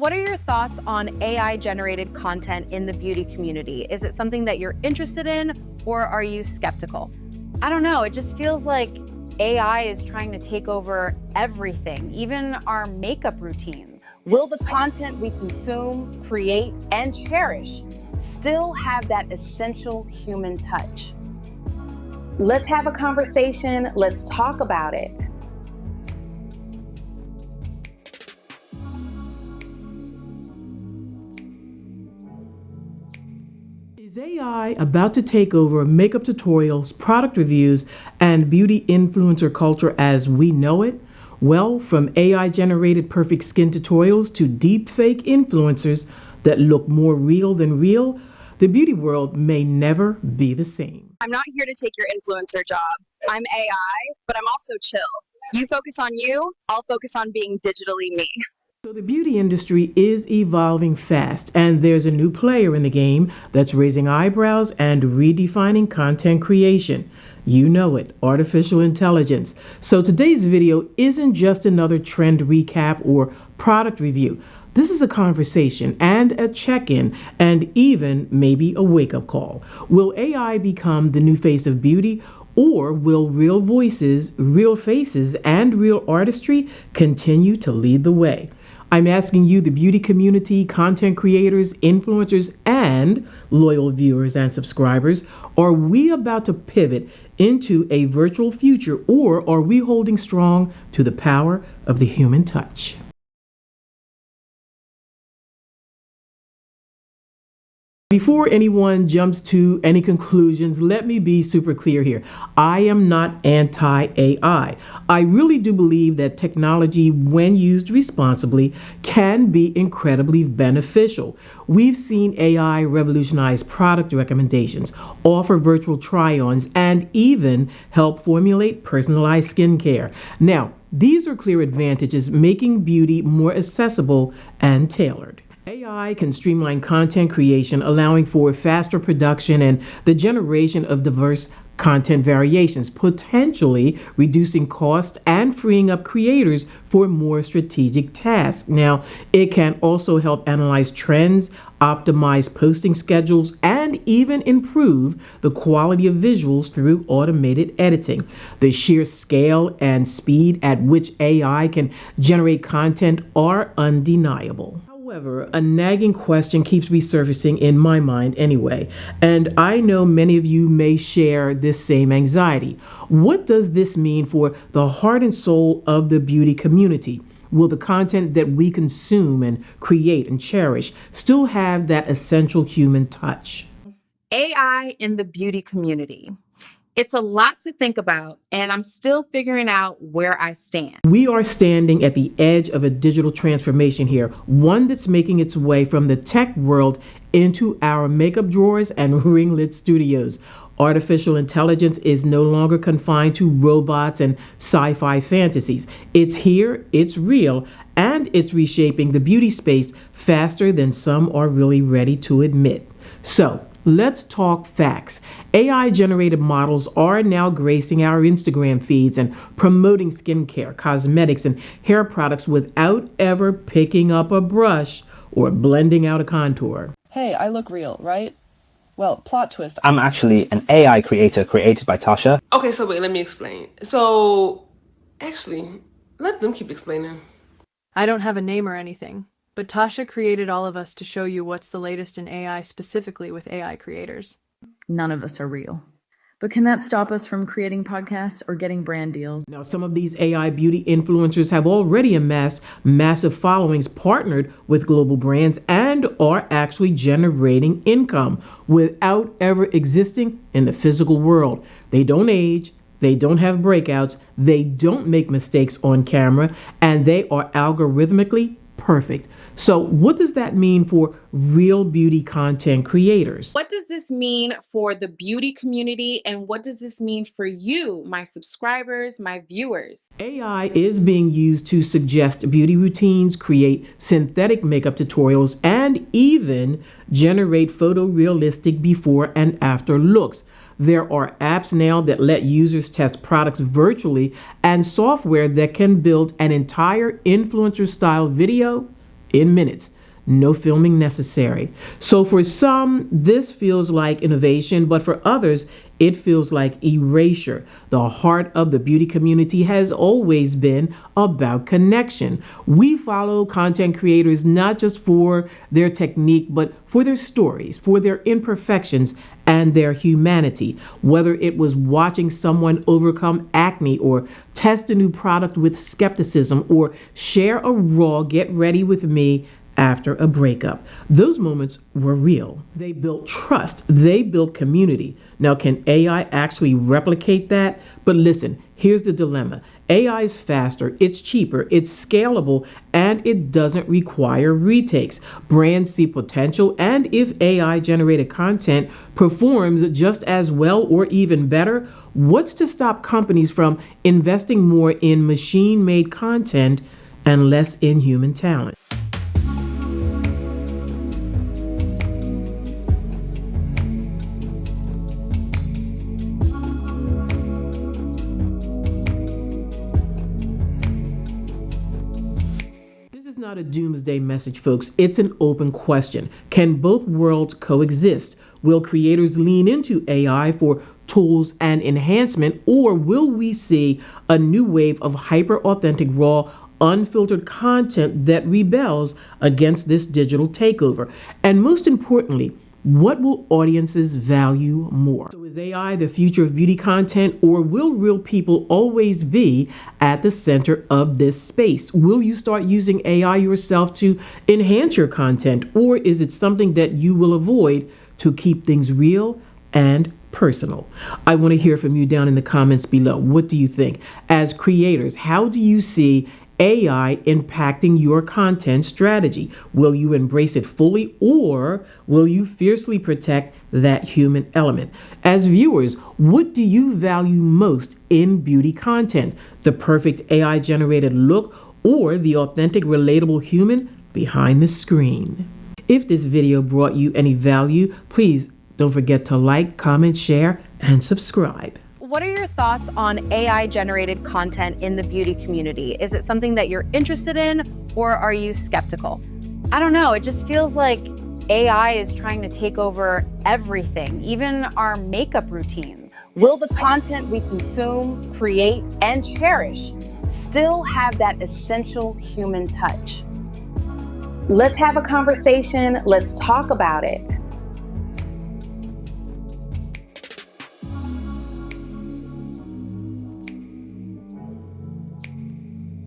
what are your thoughts on AI-generated content in the beauty community? Is it something that you're interested in, or are you skeptical? I don't know, it just feels like AI is trying to take over everything, even our makeup routines. Will the content we consume, create, and cherish still have that essential human touch? Let's have a conversation. Let's talk about it. Is AI about to take over makeup tutorials, product reviews, and beauty influencer culture as we know it? Well, from AI-generated perfect skin tutorials to deepfake influencers that look more real than real, the beauty world may never be the same. I'm not here to take your influencer job. I'm AI, but I'm also chill. You focus on you, I'll focus on being digitally me. So the beauty industry is evolving fast, and there's a new player in the game that's raising eyebrows and redefining content creation. You know it, artificial intelligence. So today's video isn't just another trend recap or product review. This is a conversation and a check-in and even maybe a wake-up call. Will AI become the new face of beauty? Or will real voices, real faces, and real artistry continue to lead the way? I'm asking you, the beauty community, content creators, influencers, and loyal viewers and subscribers, are we about to pivot into a virtual future, or are we holding strong to the power of the human touch? Before anyone jumps to any conclusions, let me be super clear here. I am not anti-AI. I really do believe that technology, when used responsibly, can be incredibly beneficial. We've seen AI revolutionize product recommendations, offer virtual try-ons, and even help formulate personalized skincare. Now, these are clear advantages, making beauty more accessible and tailored. AI can streamline content creation, allowing for faster production and the generation of diverse content variations, potentially reducing cost and freeing up creators for more strategic tasks. Now, it can also help analyze trends, optimize posting schedules, and even improve the quality of visuals through automated editing. The sheer scale and speed at which AI can generate content are undeniable. However, a nagging question keeps resurfacing in my mind anyway, and I know many of you may share this same anxiety. What does this mean for the heart and soul of the beauty community? Will the content that we consume and create and cherish still have that essential human touch? AI in the beauty community. It's a lot to think about, and I'm still figuring out where I stand. We are standing at the edge of a digital transformation here, one that's making its way from the tech world into our makeup drawers and ring-lit studios. Artificial intelligence is no longer confined to robots and sci-fi fantasies. It's here, it's real, and it's reshaping the beauty space faster than some are really ready to admit. So, let's talk facts. AI-generated models are now gracing our Instagram feeds and promoting skincare, cosmetics, and hair products without ever picking up a brush or blending out a contour. Hey, I look real, right? Well, plot twist. I'm actually an AI creator created by Tasha. Okay, so wait, let me explain. So, actually, let them keep explaining. I don't have a name or anything, but Tasha created all of us to show you what's the latest in AI, specifically with AI creators. None of us are real. But can that stop us from creating podcasts or getting brand deals? Now, some of these AI beauty influencers have already amassed massive followings, partnered with global brands, and are actually generating income without ever existing in the physical world. They don't age, they don't have breakouts, they don't make mistakes on camera, and they are algorithmically perfect. So what does that mean for real beauty content creators? What does this mean for the beauty community, and what does this mean for you, my subscribers, my viewers? AI is being used to suggest beauty routines, create synthetic makeup tutorials, and even generate photorealistic before and after looks. There are apps now that let users test products virtually, and software that can build an entire influencer-style video in minutes. No filming necessary. So for some, this feels like innovation, but for others, it feels like erasure. The heart of the beauty community has always been about connection. We follow content creators not just for their technique, but for their stories, for their imperfections, and their humanity. Whether it was watching someone overcome acne, or test a new product with skepticism, or share a raw "get ready with me" after a breakup. Those moments were real. They built trust. They built community. Now, can AI actually replicate that? But listen, here's the dilemma. AI is faster, it's cheaper, it's scalable, and it doesn't require retakes. Brands see potential, and if AI-generated content performs just as well or even better, what's to stop companies from investing more in machine-made content and less in human talent? Not a doomsday message, folks. It's an open question. Can both worlds coexist? Will creators lean into AI for tools and enhancement, or will we see a new wave of hyper-authentic, raw, unfiltered content that rebels against this digital takeover? And most importantly, what will audiences value more? So is AI the future of beauty content, or will real people always be at the center of this space? Will you start using AI yourself to enhance your content, or is it something that you will avoid to keep things real and personal? I want to hear from you down in the comments below. What do you think? As creators, how do you see AI impacting your content strategy? Will you embrace it fully, or will you fiercely protect that human element? As viewers, what do you value most in beauty content? The perfect AI-generated look, or the authentic, relatable human behind the screen? If this video brought you any value, please don't forget to like, comment, share, and subscribe. What are your thoughts on AI-generated content in the beauty community? Is it something that you're interested in, or are you skeptical? I don't know, it just feels like AI is trying to take over everything, even our makeup routines. Will the content we consume, create, and cherish still have that essential human touch? Let's have a conversation. Let's talk about it.